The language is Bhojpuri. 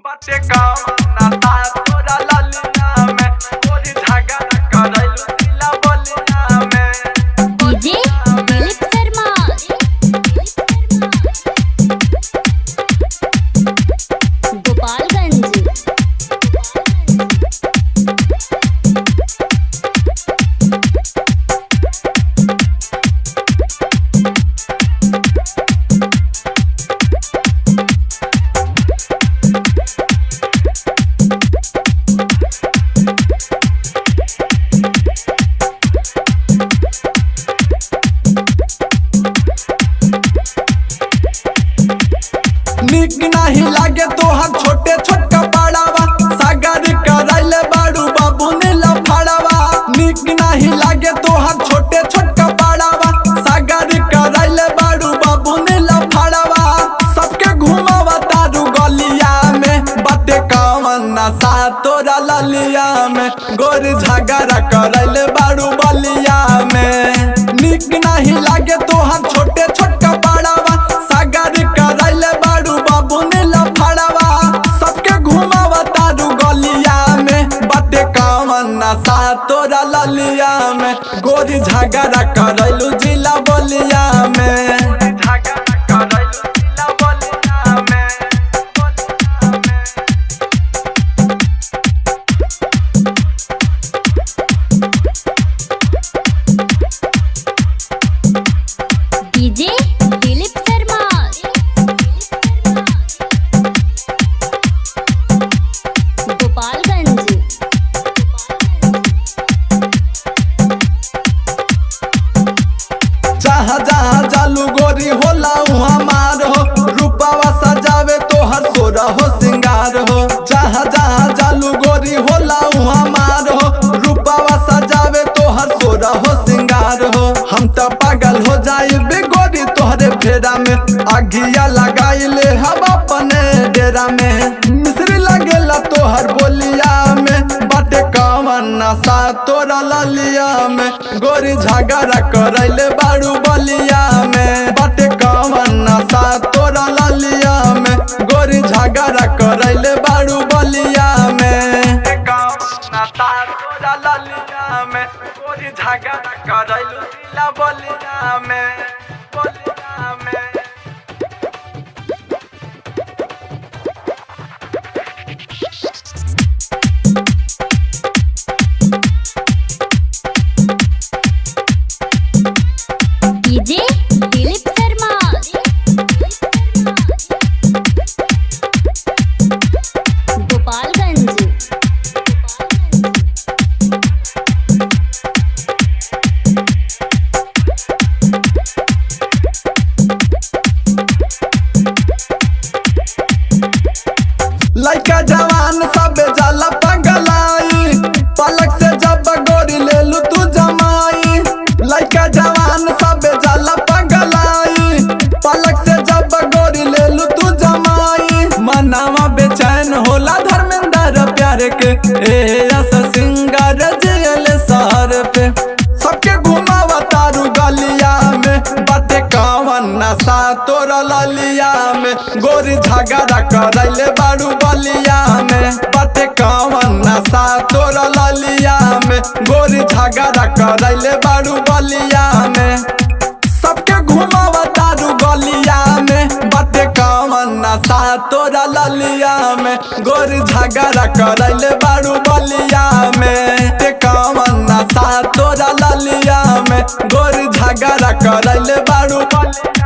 बाटे गावना ता तोरा ललिया में तोरी झगड़ा करैलु दिला बलिया में डीजे दिलीप शर्मा गोपालगंज। निक नहीं लागे तोहर छोटे छोटका पाड़ावा सागर करैले बाड़ू बाबू ने लफड़ावा। निक नहीं लागे तोहर छोटे छोटका पाड़ावा सागर करैले बाड़ू बाबू ने लफड़ावा। सबके घुमावा तारू गलिया में बाटे कवन नशा तोरा ललिया में गोर झगड़ा करैले बाड़ू बलिया में। निक नहीं लागे तोहर छोटे छोटका पाड़ावा सागर करैले बाड़ू बाबू ने लफड़ावा। सबके घुमावा तारू गलिया में बाटे कवन नशा तोरा ललिया में गोरी झगड़ा करैलु जिला बलिया में। डीजे दिलीप शर्मा गोपालगंज। जहाँ जहाँ जालू गोरी होला उहाँ मार हो रूपावा सजावे तोहर सोरा हो सिंगार हो। जहाँ जहाँ जालू गोरी होला उहाँ मार हो रूपावा सजावे तोहर सोरा हो सिंगार हो। हम तो पागल हो जाइबे गोरी तोहरे फेरा में आगिया लगाइले हम अपने डेरा में। मिस्री लगेला तोहर बोलिया में बाटे कवन नशा तोरा ललिया में गोरी झगड़ा करैले बाड़ू बलिया में। बाटे कवन नशा तोरा ललिया में गोरी झगड़ा करैले बाड़ू बलिया में। नशा तोरा ललिया में गोरी झगड़ा करैलु दिला बलिया में बलिया में। डीजे दिलीप शर्मा गोपालगंज। लइका जवान सब जाला पगलाई पलक से जब गोरी लेलु तू जमाई। लइका जवान सब जाला पगलाई पलक से जब गोरी लेलु तू जमाई। मनावा बेचैन होला धर्मेंद्र प्यार के ऐसा सिंगर जेल शहर पे। सबके घुमावा तारू गलिया में बाटे कवन नशा तोरा ललिया में गोरी झगड़ा करैले बाड़ू बलिया में। बाटे कवन नशा तोरा ललिया में गोरी झगड़ा करैले बाड़ू बलिया में। सबके घुमावा तारू गलिया में बाटे कवन नशा तोरा ललिया में गोरी झगड़ा करैले बाड़ू बलिया में। ते कवन नशा तोरा ललिया में गोरी झगड़ा करैले बाड़ू बलिया।